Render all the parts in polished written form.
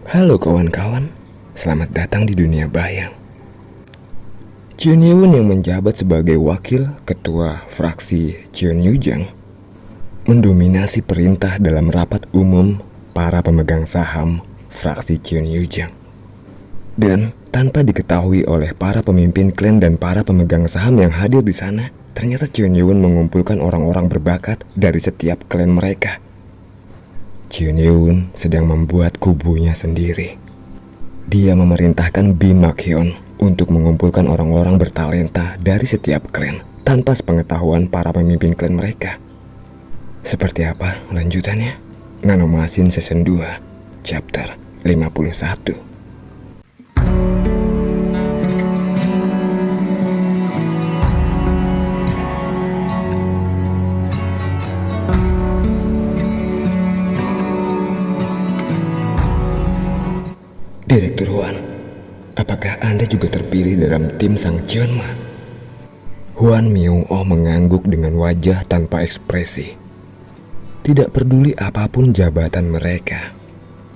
Halo kawan-kawan, selamat datang di dunia bayang. Chun Yun yang menjabat sebagai wakil ketua fraksi Cheonryujang mendominasi perintah dalam rapat umum para pemegang saham fraksi Cheonryujang. Dan tanpa diketahui oleh para pemimpin klan dan para pemegang saham yang hadir di sana, ternyata Chun Yun mengumpulkan orang-orang berbakat dari setiap klan mereka. Chun Yun sedang membuat kubunya sendiri. Dia memerintahkan Bim Mak-hyun untuk mengumpulkan orang-orang bertalenta dari setiap klan tanpa sepengetahuan para pemimpin klan mereka. Seperti apa lanjutannya? Nanomasin Season 2 Chapter 51. Direktur Hwan, apakah Anda juga terpilih dalam tim Sang Cheonma? Hwan Myung-oh mengangguk dengan wajah tanpa ekspresi. Tidak peduli apapun jabatan mereka.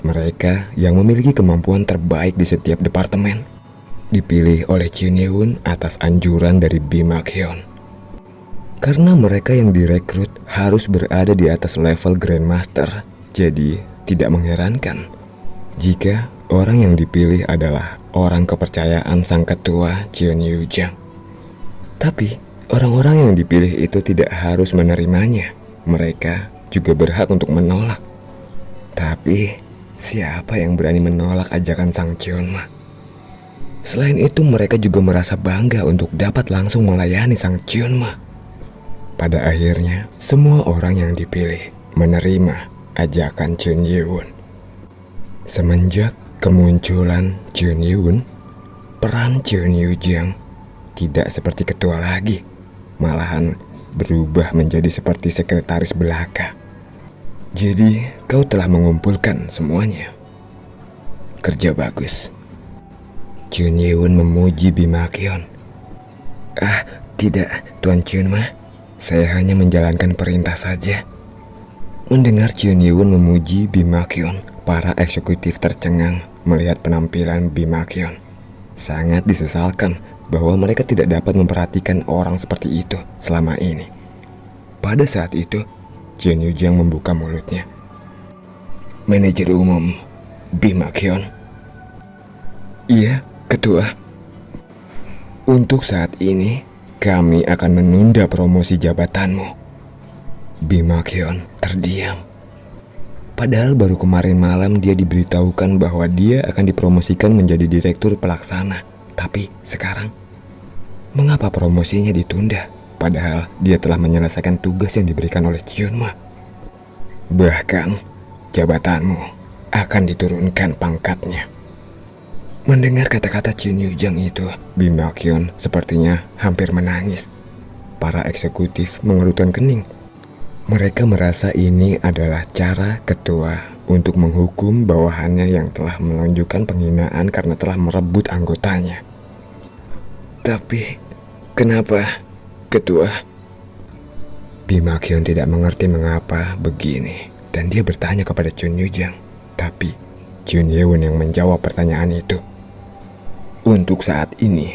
Mereka yang memiliki kemampuan terbaik di setiap departemen dipilih oleh Chun Yun atas anjuran dari Bim Mak-hyun. Karena mereka yang direkrut harus berada di atas level Grandmaster, jadi tidak mengherankan jika orang yang dipilih adalah orang kepercayaan sang ketua Cheonryujang. Tapi orang-orang yang dipilih itu tidak harus menerimanya. Mereka juga berhak untuk menolak. Tapi siapa yang berani menolak ajakan sang Cheonma? Selain itu mereka juga merasa bangga untuk dapat langsung melayani sang Cheonma. Pada akhirnya semua orang yang dipilih menerima ajakan Chun Yun. Semenjak kemunculan Chun Yun, peran Cheonryujang tidak seperti ketua lagi, malahan berubah menjadi seperti sekretaris belaka. Jadi kau telah mengumpulkan semuanya. Kerja bagus. Chun Yun memuji Bim Mak-hyun. Tidak, Tuan Cheonma, saya hanya menjalankan perintah saja. Mendengar Chun Yun memuji Bim Mak-hyun, para eksekutif tercengang melihat penampilan Bim Mak-hyun. Sangat disesalkan bahwa mereka tidak dapat memperhatikan orang seperti itu selama ini. Pada saat itu, Cheonryujang membuka mulutnya. Manajer umum Bim Mak-hyun. Iya, ketua. Untuk saat ini, kami akan menunda promosi jabatanmu. Bim Mak-hyun terdiam. Padahal baru kemarin malam dia diberitahukan bahwa dia akan dipromosikan menjadi direktur pelaksana. Tapi sekarang, mengapa promosinya ditunda? Padahal dia telah menyelesaikan tugas yang diberikan oleh Cheonma. Bahkan, jabatanmu akan diturunkan pangkatnya. Mendengar kata-kata Cheonryujang itu, Bim Mak-hyun sepertinya hampir menangis. Para eksekutif mengerutkan kening. Mereka merasa ini adalah cara ketua untuk menghukum bawahannya yang telah menunjukkan penghinaan karena telah merebut anggotanya. Tapi, kenapa, ketua? Bim Mak-hyun tidak mengerti mengapa begini, dan dia bertanya kepada Cheonryujang. Tapi, Chun Yun yang menjawab pertanyaan itu. Untuk saat ini,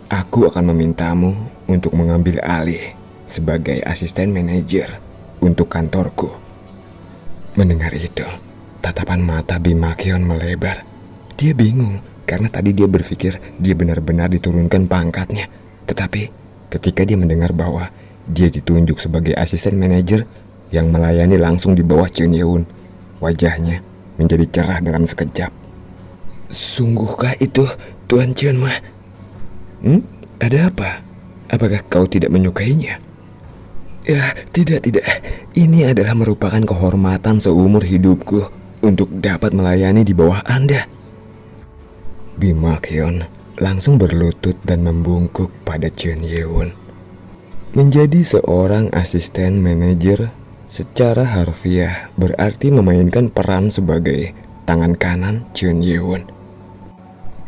aku akan memintamu untuk mengambil alih sebagai asisten manajer untuk kantorku. Mendengar itu, tatapan mata Bim Mak-hyun melebar. Dia bingung karena tadi dia berpikir dia benar-benar diturunkan pangkatnya. Tetapi ketika dia mendengar bahwa dia ditunjuk sebagai asisten manajer yang melayani langsung di bawah Chun Yun, wajahnya menjadi cerah dalam sekejap. Sungguhkah itu, Tuan Cheonma? Ada apa? Apakah kau tidak menyukainya? Ya, tidak. Ini adalah merupakan kehormatan seumur hidupku untuk dapat melayani di bawah Anda. Bim Mak-hyun langsung berlutut dan membungkuk pada Chun Yun. Menjadi seorang asisten manajer secara harfiah berarti memainkan peran sebagai tangan kanan Chun Yun.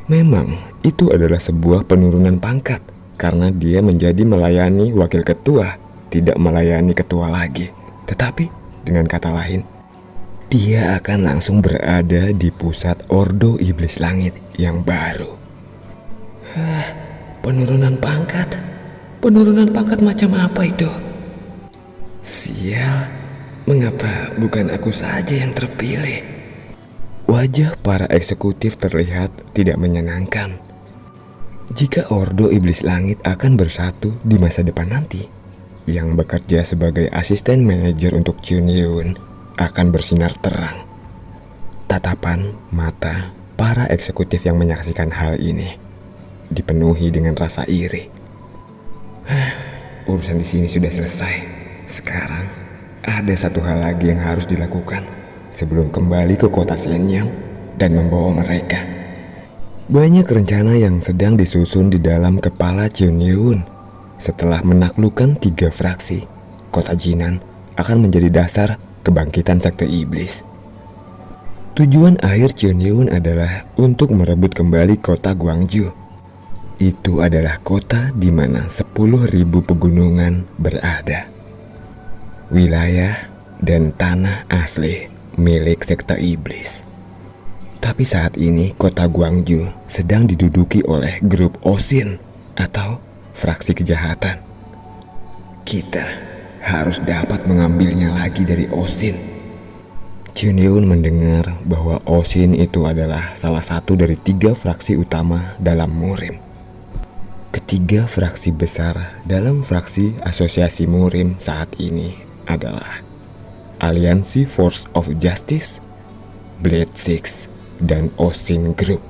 Memang itu adalah sebuah penurunan pangkat karena dia menjadi melayani wakil ketua, tidak melayani ketua lagi. Tetapi dengan kata lain, dia akan langsung berada di pusat Ordo Iblis Langit yang baru. Penurunan pangkat? Penurunan pangkat macam apa itu? Sial, mengapa bukan aku saja yang terpilih? Wajah para eksekutif terlihat tidak menyenangkan. Jika Ordo Iblis Langit akan bersatu di masa depan nanti, yang bekerja sebagai asisten manajer untuk Chun Yeun akan bersinar terang. Tatapan mata para eksekutif yang menyaksikan hal ini dipenuhi dengan rasa iri. Urusan di sini sudah selesai. Sekarang ada satu hal lagi yang harus dilakukan sebelum kembali ke kota Shenyang dan membawa mereka. Banyak rencana yang sedang disusun di dalam kepala Chun Yeun. Setelah menaklukkan 3 fraksi, kota Jinan akan menjadi dasar kebangkitan sekte iblis. Tujuan akhir Chun Yeun adalah untuk merebut kembali kota Gwangju. Itu adalah kota di mana 10.000 pegunungan berada. Wilayah dan tanah asli milik sekte iblis. Tapi saat ini kota Gwangju sedang diduduki oleh grup Oshin atau fraksi kejahatan. Kita harus dapat mengambilnya lagi dari Oshin. Chun Yeun mendengar bahwa Oshin itu adalah salah satu dari 3 fraksi utama dalam Murim. Ketiga fraksi besar dalam fraksi asosiasi Murim saat ini adalah Aliansi Force of Justice, Blade Six, dan Oshin Group.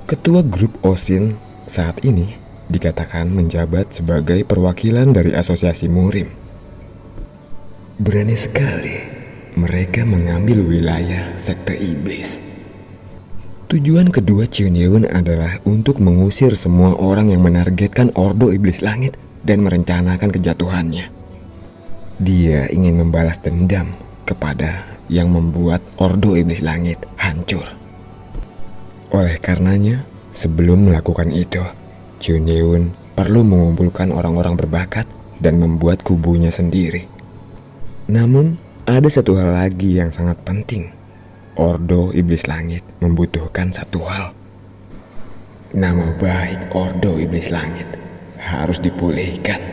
Ketua grup Oshin saat ini dikatakan menjabat sebagai perwakilan dari asosiasi Murim. Berani sekali mereka mengambil wilayah sekte iblis. Tujuan kedua Chun Yeun adalah untuk mengusir semua orang yang menargetkan Ordo Iblis Langit dan merencanakan kejatuhannya. Dia ingin membalas dendam kepada yang membuat Ordo Iblis Langit hancur. Oleh karenanya, sebelum melakukan itu, Chun Yeun perlu mengumpulkan orang-orang berbakat dan membuat kubunya sendiri. Namun, ada satu hal lagi yang sangat penting. Ordo Iblis Langit membutuhkan satu hal. Nama baik Ordo Iblis Langit harus dipulihkan.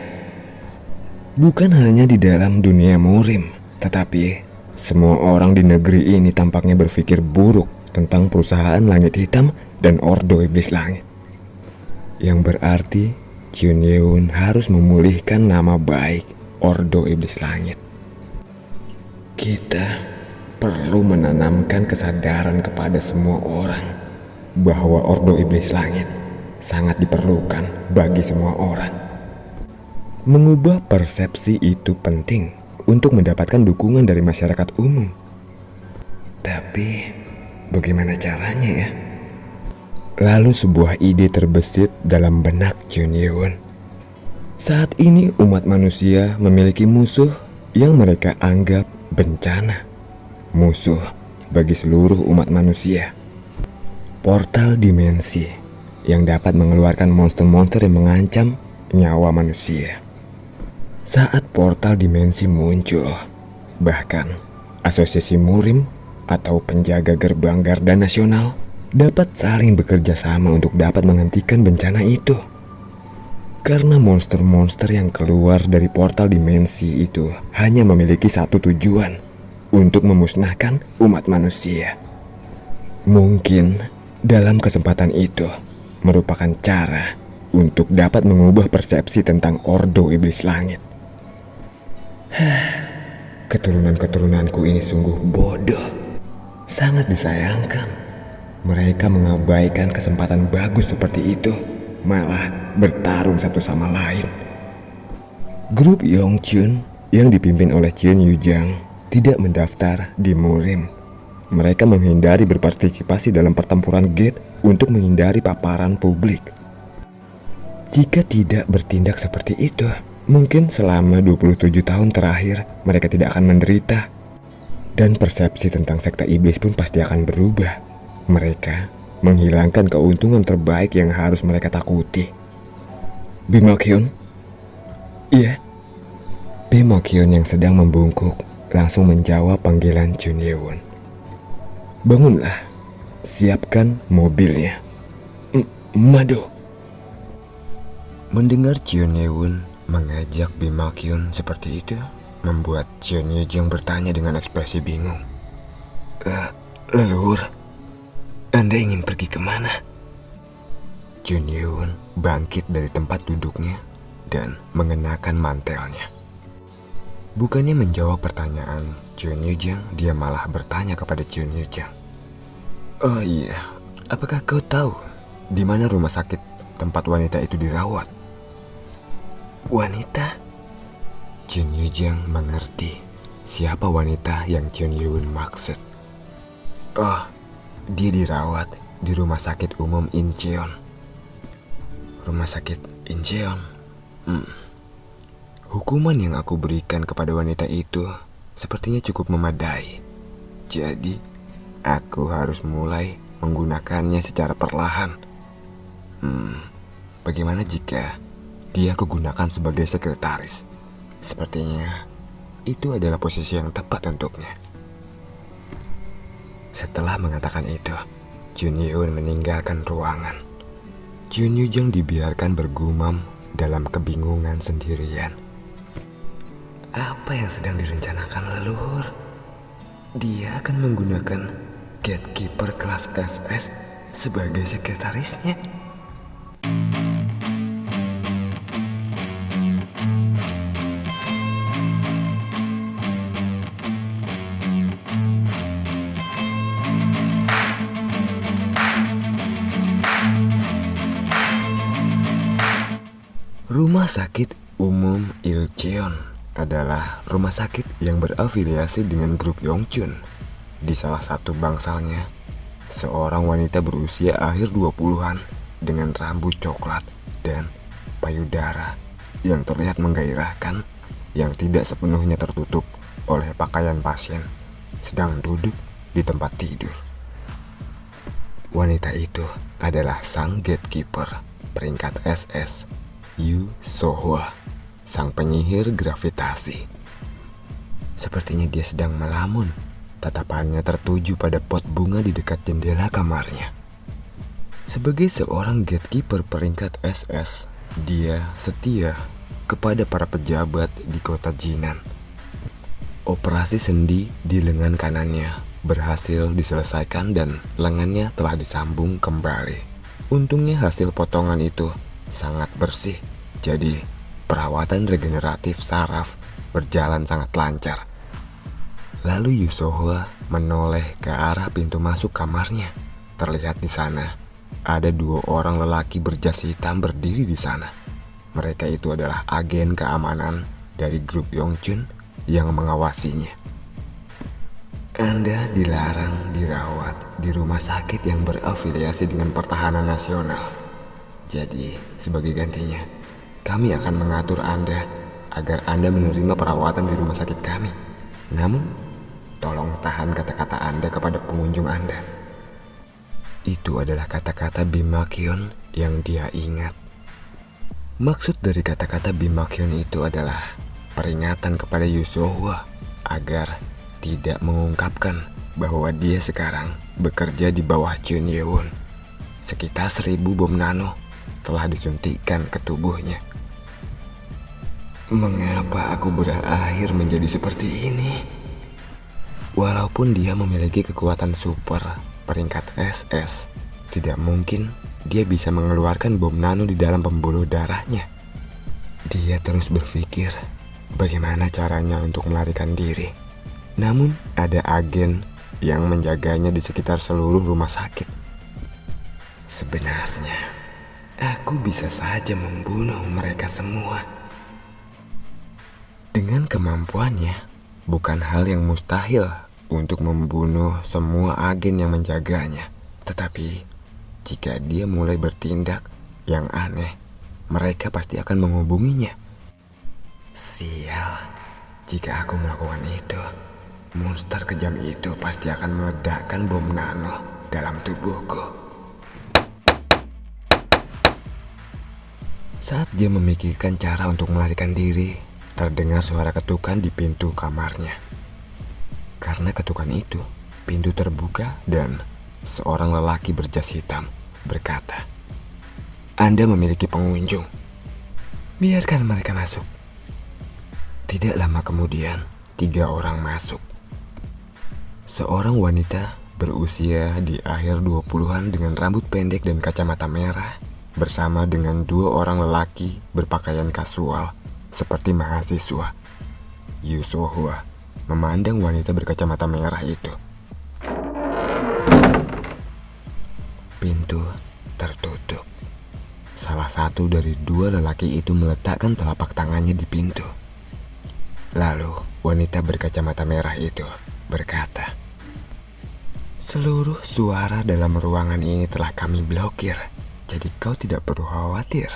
Bukan hanya di dalam dunia Murim, tetapi semua orang di negeri ini tampaknya berpikir buruk tentang perusahaan Langit Hitam dan Ordo Iblis Langit. Yang berarti Chun Yeun harus memulihkan nama baik Ordo Iblis Langit. Kita perlu menanamkan kesadaran kepada semua orang bahwa Ordo Iblis Langit sangat diperlukan bagi semua orang. Mengubah persepsi itu penting untuk mendapatkan dukungan dari masyarakat umum. Tapi bagaimana caranya ya? Lalu sebuah ide terbesit dalam benak Chun Yeun. Saat ini umat manusia memiliki musuh yang mereka anggap bencana. Musuh bagi seluruh umat manusia. Portal dimensi yang dapat mengeluarkan monster-monster yang mengancam nyawa manusia. Saat portal dimensi muncul, bahkan asosiasi Murim atau penjaga gerbang Garda Nasional dapat saling bekerja sama untuk dapat menghentikan bencana itu. Karena monster-monster yang keluar dari portal dimensi itu hanya memiliki satu tujuan, untuk memusnahkan umat manusia. Mungkin dalam kesempatan itu merupakan cara untuk dapat mengubah persepsi tentang Ordo Iblis Langit. Keturunan-keturunanku ini sungguh bodoh. Sangat disayangkan. Mereka mengabaikan kesempatan bagus seperti itu, malah bertarung satu sama lain. Grup Yongchun yang dipimpin oleh Chun Yujang tidak mendaftar di Murim. Mereka menghindari berpartisipasi dalam pertempuran gate untuk menghindari paparan publik. Jika tidak bertindak seperti itu, mungkin selama 27 tahun terakhir mereka tidak akan menderita. Dan persepsi tentang sekte iblis pun pasti akan berubah. Mereka menghilangkan keuntungan terbaik yang harus mereka takuti. Bima Kyun? Iya. Bima Kyun yang sedang membungkuk langsung menjawab panggilan Jun Ye-won. "Bangunlah, siapkan mobilnya. Mado." Mendengar Jeon Ye-won mengajak Bim Mak-hyun seperti itu, membuat Jeon Ye-jung bertanya dengan ekspresi bingung. Leluhur, Anda ingin pergi kemana?" Jun Ye-won bangkit dari tempat duduknya dan mengenakan mantelnya. Bukannya menjawab pertanyaan Jeon Ye-jung, dia malah bertanya kepada Jeon Ye-jung. "Oh iya, apakah kau tahu di mana rumah sakit tempat wanita itu dirawat?" "Wanita?" Jeon Ye-jung mengerti siapa wanita yang Jeon Ye-won maksud. "Oh, dia dirawat di rumah sakit umum Incheon." "Rumah sakit Incheon?" Hukuman yang aku berikan kepada wanita itu sepertinya cukup memadai. Jadi, aku harus mulai menggunakannya secara perlahan. Bagaimana jika dia aku gunakan sebagai sekretaris? Sepertinya itu adalah posisi yang tepat untuknya. Setelah mengatakan itu, Jun Ye-won meninggalkan ruangan. Jun Ye-jung dibiarkan bergumam dalam kebingungan sendirian. Apa yang sedang direncanakan leluhur? Dia akan menggunakan gatekeeper kelas SS sebagai sekretarisnya. Rumah sakit umum Ilcheon adalah rumah sakit yang berafiliasi dengan grup Yongchun. Di salah satu bangsalnya, seorang wanita berusia akhir 20-an dengan rambut coklat dan payudara yang terlihat menggairahkan yang tidak sepenuhnya tertutup oleh pakaian pasien sedang duduk di tempat tidur. Wanita itu adalah sang gatekeeper peringkat SS, Yu So-hwa, sang penyihir gravitasi. Sepertinya dia sedang melamun. Tatapannya tertuju pada pot bunga di dekat jendela kamarnya. Sebagai seorang gatekeeper peringkat SS, dia setia kepada para pejabat di kota Jinan. Operasi sendi di lengan kanannya berhasil diselesaikan dan lengannya telah disambung kembali. Untungnya hasil potongan itu sangat bersih, jadi perawatan regeneratif saraf berjalan sangat lancar. Lalu Yu So-hwa menoleh ke arah pintu masuk kamarnya. Terlihat di sana ada 2 orang lelaki berjas hitam berdiri di sana. Mereka itu adalah agen keamanan dari grup Yongchun yang mengawasinya. "Anda dilarang dirawat di rumah sakit yang berafiliasi dengan Pertahanan Nasional. Jadi, sebagai gantinya, kami akan mengatur Anda agar Anda menerima perawatan di rumah sakit kami. Namun, tolong tahan kata-kata Anda kepada pengunjung Anda." Itu adalah kata-kata Bim Mak-hyun yang dia ingat. Maksud dari kata-kata Bim Mak-hyun itu adalah peringatan kepada Yu So-hwa agar tidak mengungkapkan bahwa dia sekarang bekerja di bawah Jun Ye-won. Sekitar 1000 bom nano telah disuntikkan ke tubuhnya. Mengapa aku berakhir menjadi seperti ini? Walaupun dia memiliki kekuatan super peringkat SS, tidak mungkin dia bisa mengeluarkan bom nano di dalam pembuluh darahnya. Dia terus berpikir bagaimana caranya untuk melarikan diri. Namun ada agen yang menjaganya di sekitar seluruh rumah sakit. Sebenarnya aku bisa saja membunuh mereka semua. Dengan kemampuannya, bukan hal yang mustahil untuk membunuh semua agen yang menjaganya. Tetapi, jika dia mulai bertindak yang aneh, mereka pasti akan menghubunginya. Sial, jika aku melakukan itu, monster kejam itu pasti akan meledakkan bom nano dalam tubuhku. Saat dia memikirkan cara untuk melarikan diri, terdengar suara ketukan di pintu kamarnya. Karena ketukan itu, pintu terbuka dan seorang lelaki berjas hitam berkata, "Anda memiliki pengunjung. Biarkan mereka masuk." Tidak lama kemudian, 3 orang masuk. Seorang wanita berusia di akhir 20-an dengan rambut pendek dan kacamata merah, bersama dengan 2 orang lelaki berpakaian kasual seperti mahasiswa. Yusohwa memandang wanita berkacamata merah itu. Pintu tertutup. Salah satu dari 2 lelaki itu meletakkan telapak tangannya di pintu. Lalu wanita berkacamata merah itu berkata, "Seluruh suara dalam ruangan ini telah kami blokir, jadi kau tidak perlu khawatir."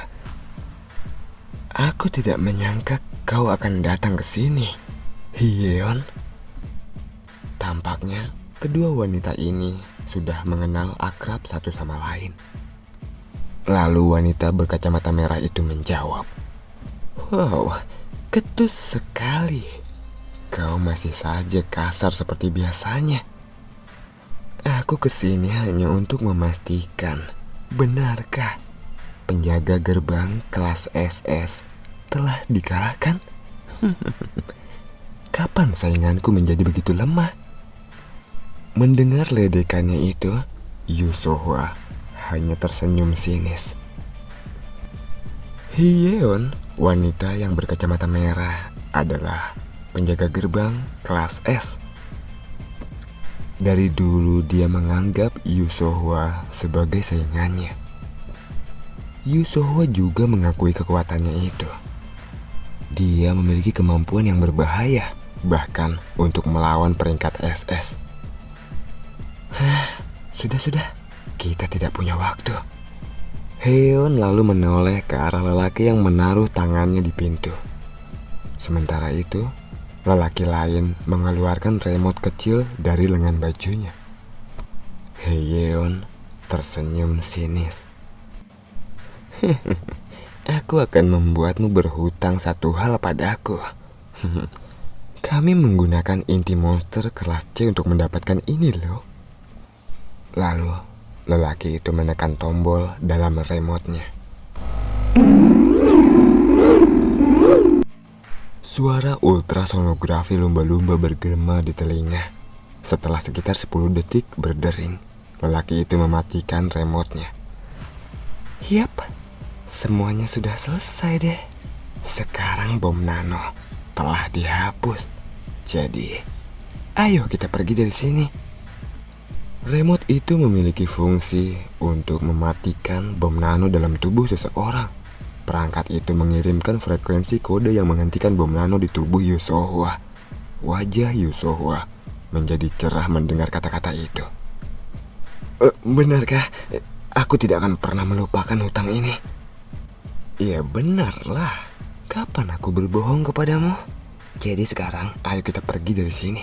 "Aku tidak menyangka kau akan datang ke sini, Hyeon." Tampaknya kedua wanita ini sudah mengenal akrab satu sama lain. Lalu wanita berkacamata merah itu menjawab, "Wow, ketus sekali. Kau masih saja kasar seperti biasanya. Aku kesini hanya untuk memastikan, benarkah penjaga gerbang kelas SS telah dikalahkan?" Kapan sainganku menjadi begitu lemah? Mendengar ledekannya itu, Yusohwa hanya tersenyum sinis. Hyeon, wanita yang berkacamata merah, adalah penjaga gerbang kelas S. Dari dulu dia menganggap Yusohwa sebagai saingannya. Yusohwa juga mengakui kekuatannya itu. Dia memiliki kemampuan yang berbahaya, bahkan untuk melawan peringkat SS. Sudah, kita tidak punya waktu. Hyeon lalu menoleh ke arah lelaki yang menaruh tangannya di pintu. Sementara itu, lelaki lain mengeluarkan remote kecil dari lengan bajunya. Hyeon tersenyum sinis. "Aku akan membuatmu berhutang satu hal padaku. Kami menggunakan inti monster kelas C untuk mendapatkan ini loh." Lalu, lelaki itu menekan tombol dalam remote-nya. Suara ultrasonografi lumba-lumba bergema di telinga. Setelah sekitar 10 detik berdering, lelaki itu mematikan remote-nya. "Yap, semuanya sudah selesai deh. Sekarang bom nano telah dihapus. Jadi, ayo kita pergi dari sini." Remote itu memiliki fungsi untuk mematikan bom nano dalam tubuh seseorang. Perangkat itu mengirimkan frekuensi kode yang menghentikan bom nano di tubuh Yusohwa. Wajah Yusohwa menjadi cerah mendengar kata-kata itu. "Benarkah aku tidak akan pernah melupakan hutang ini?" "Ya benarlah. Kapan aku berbohong kepadamu? Jadi sekarang ayo kita pergi dari sini.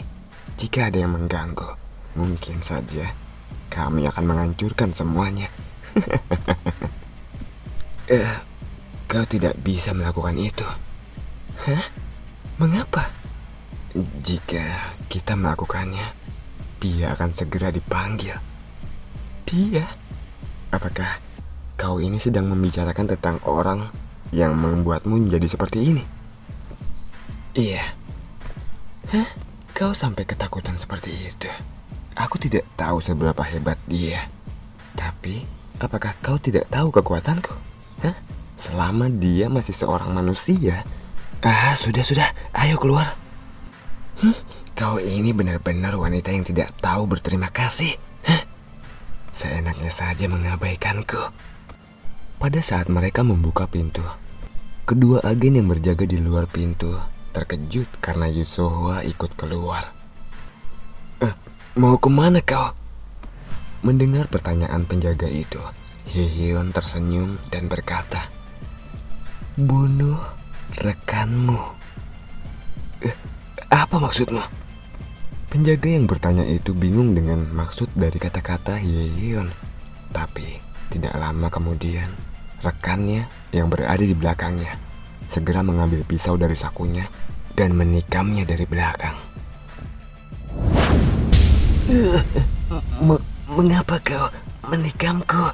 Jika ada yang mengganggu, mungkin saja kami akan menghancurkan semuanya." Kau tidak bisa melakukan itu." "Hah? Mengapa?" "Jika kita melakukannya, dia akan segera dipanggil." "Dia? Apakah kau ini sedang membicarakan tentang orang yang membuatmu menjadi seperti ini?" "Iya." "Hah? Kau sampai ketakutan seperti itu? Aku tidak tahu seberapa hebat dia. Tapi, apakah kau tidak tahu kekuatanku? Hah? Selama dia masih seorang manusia." Sudah, ayo keluar." Kau ini benar-benar wanita yang tidak tahu berterima kasih. Seenaknya saja mengabaikanku." Pada saat mereka membuka pintu, kedua agen yang berjaga di luar pintu terkejut karena Yusohwa ikut keluar. "Mau kemana kau?" Mendengar pertanyaan penjaga itu, Hyeon tersenyum dan berkata, "Bunuh rekanmu." Apa maksudmu?" Penjaga yang bertanya itu bingung dengan maksud dari kata-kata Hyeon. Tapi tidak lama kemudian, rekannya yang berada di belakangnya segera mengambil pisau dari sakunya dan menikamnya dari belakang. Mengapa kau menikamku?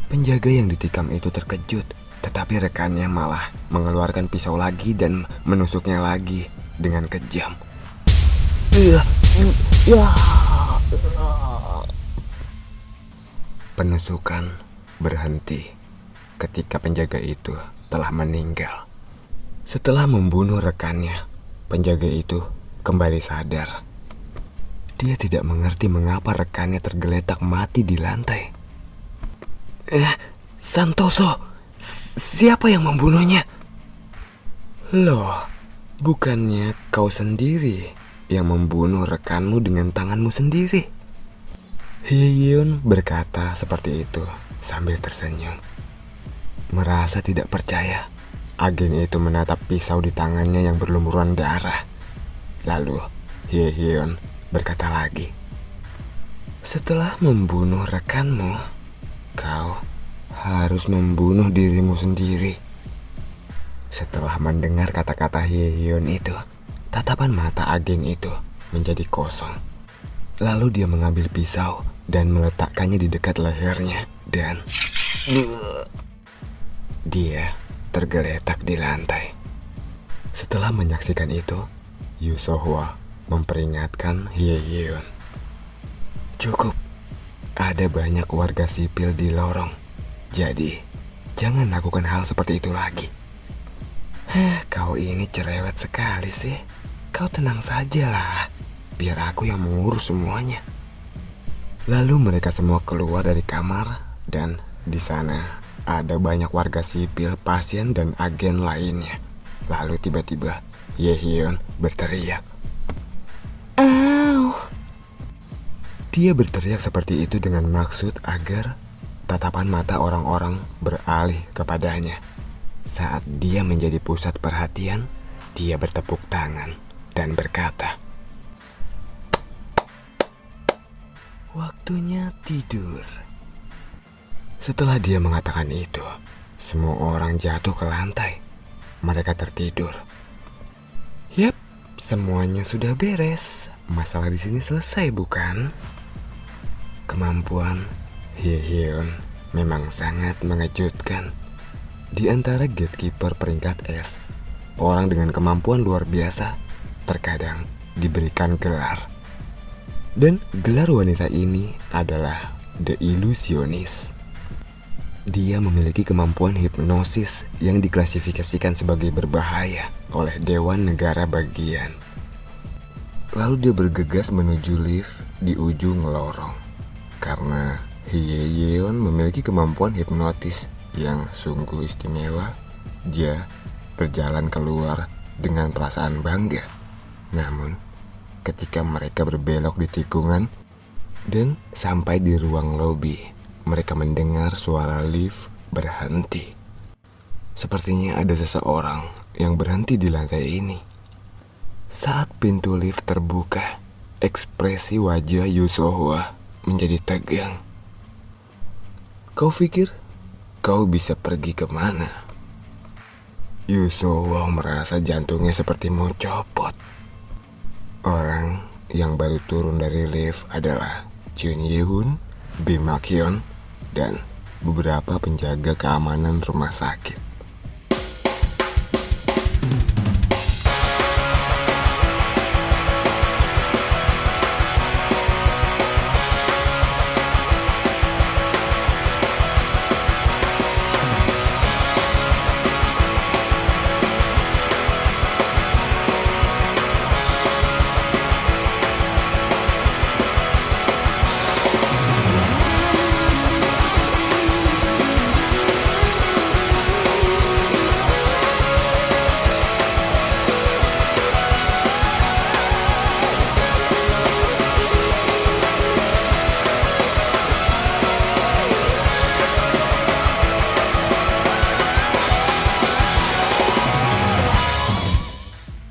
Penjaga yang ditikam itu terkejut, tetapi rekannya malah mengeluarkan pisau lagi dan menusuknya lagi dengan kejam. Penusukan berhenti ketika penjaga itu telah meninggal. Setelah membunuh rekannya, penjaga itu kembali sadar. Dia tidak mengerti mengapa rekannya tergeletak mati di lantai. Santoso, siapa yang membunuhnya? Loh, bukannya kau sendiri yang membunuh rekanmu dengan tanganmu sendiri? Hye-yeon berkata seperti itu sambil tersenyum. Merasa tidak percaya, agen itu menatap pisau di tangannya yang berlumuran darah. Lalu Hye-yeon berkata lagi, setelah membunuh rekanmu, kau harus membunuh dirimu sendiri. Setelah mendengar kata-kata Hye-yeon itu, tatapan mata agen itu menjadi kosong. Lalu dia mengambil pisau dan meletakkannya di dekat lehernya dan dia tergeletak di lantai. Setelah menyaksikan itu, Yu So-hwa memperingatkan Hye-yeon. Cukup, ada banyak warga sipil di lorong, jadi jangan lakukan hal seperti itu lagi. Kau ini cerewet sekali sih. Kau tenang sajalah, biar aku yang mengurus semuanya. Lalu mereka semua keluar dari kamar dan di sana ada banyak warga sipil, pasien dan agen lainnya. Lalu tiba-tiba Hye-yeon berteriak. Au! Dia berteriak seperti itu dengan maksud agar tatapan mata orang-orang beralih kepadanya. Saat dia menjadi pusat perhatian, dia bertepuk tangan dan berkata, waktunya tidur. Setelah dia mengatakan itu, semua orang jatuh ke lantai. Mereka tertidur. Yap, semuanya sudah beres. Masalah di sini selesai, bukan? Kemampuan Hye-yeon memang sangat mengejutkan. Di antara gatekeeper peringkat S, orang dengan kemampuan luar biasa terkadang diberikan gelar. Dan gelar wanita ini adalah The Illusionist. Dia memiliki kemampuan hipnosis yang diklasifikasikan sebagai berbahaya oleh Dewan Negara Bagian. Lalu dia bergegas menuju lift di ujung lorong. Karena Hye-yeon memiliki kemampuan hipnotis yang sungguh istimewa, dia berjalan keluar dengan perasaan bangga. Namun, ketika mereka berbelok di tikungan dan sampai di ruang lobi, mereka mendengar suara lift berhenti. Sepertinya ada seseorang yang berhenti di lantai ini. Saat pintu lift terbuka, ekspresi wajah Yu So-hwa menjadi tegang. Kau pikir kau bisa pergi kemana? Yu So-hwa merasa jantungnya seperti mau copot. Orang yang baru turun dari lift adalah Jun Ye-hoon, Bim Mak-hyun, dan beberapa penjaga keamanan rumah sakit.